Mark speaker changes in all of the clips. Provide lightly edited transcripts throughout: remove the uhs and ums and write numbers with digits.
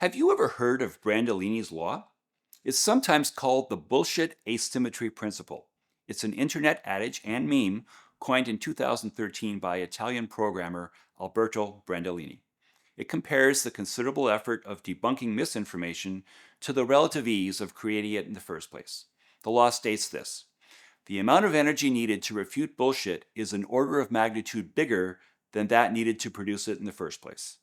Speaker 1: Have you ever heard of Brandolini's Law? It's sometimes called the bullshit asymmetry principle. It's an internet adage and meme coined in 2013 by Italian programmer Alberto Brandolini. It compares the considerable effort of debunking misinformation to the relative ease of creating it in the first place. The law states this: the amount of energy needed to refute bullshit is an order of magnitude bigger than that needed to produce it in the first place.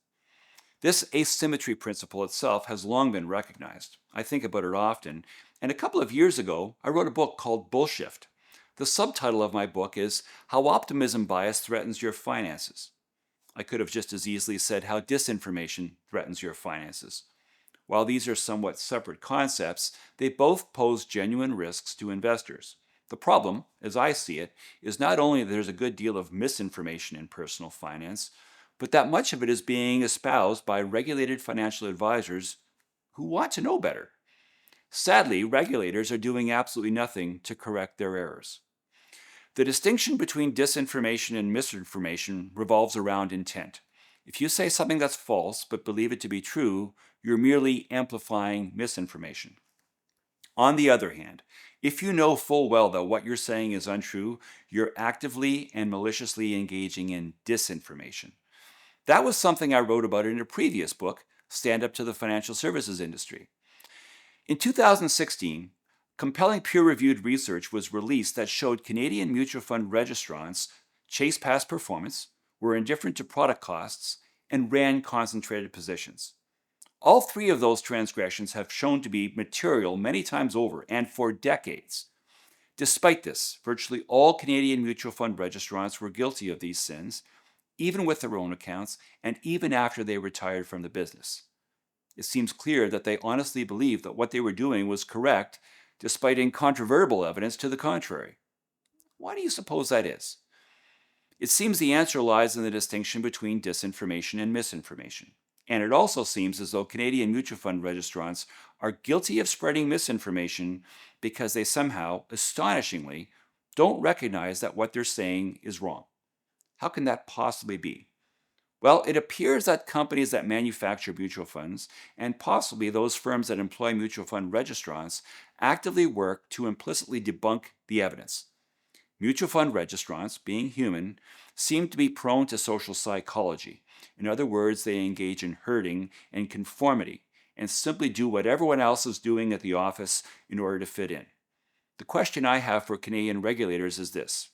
Speaker 1: This asymmetry principle itself has long been recognized. I think about it often, and a couple of years ago, I wrote a book called Bullshift. The subtitle of my book is How Optimism Bias Threatens Your Finances. I could have just as easily said How Disinformation Threatens Your Finances. While these are somewhat separate concepts, they both pose genuine risks to investors. The problem, as I see it, is not only that there's a good deal of misinformation in personal finance, but that much of it is being espoused by regulated financial advisors who want to know better. Sadly, regulators are doing absolutely nothing to correct their errors. The distinction between disinformation and misinformation revolves around intent. If you say something that's false but believe it to be true, you're merely amplifying misinformation. On the other hand, if you know full well that what you're saying is untrue, you're actively and maliciously engaging in disinformation. That was something I wrote about in a previous book, Stand Up to the Financial Services Industry. In 2016, compelling peer-reviewed research was released that showed Canadian mutual fund registrants chased past performance, were indifferent to product costs, and ran concentrated positions. All three of those transgressions have shown to be material many times over and for decades. Despite this, virtually all Canadian mutual fund registrants were guilty of these sins, even with their own accounts and even after they retired from the business. It seems clear that they honestly believed that what they were doing was correct, despite incontrovertible evidence to the contrary. Why do you suppose that is? It seems the answer lies in the distinction between disinformation and misinformation. And it also seems as though Canadian mutual fund registrants are guilty of spreading misinformation because they somehow, astonishingly, don't recognize that what they're saying is wrong. How can that possibly be? Well, it appears that companies that manufacture mutual funds, and possibly those firms that employ mutual fund registrants, actively work to implicitly debunk the evidence. Mutual fund registrants, being human, seem to be prone to social psychology. In other words, they engage in herding and conformity and simply do what everyone else is doing at the office in order to fit in. The question I have for Canadian regulators is this: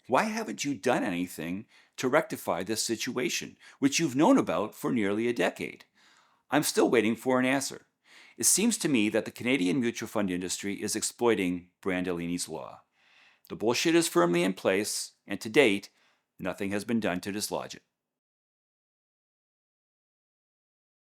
Speaker 1: why haven't you done anything to rectify this situation, which you've known about for nearly a decade? I'm still waiting for an answer. It seems to me that the Canadian mutual fund industry is exploiting Brandolini's Law. The bullshit is firmly in place, and to date, nothing has been done to dislodge it.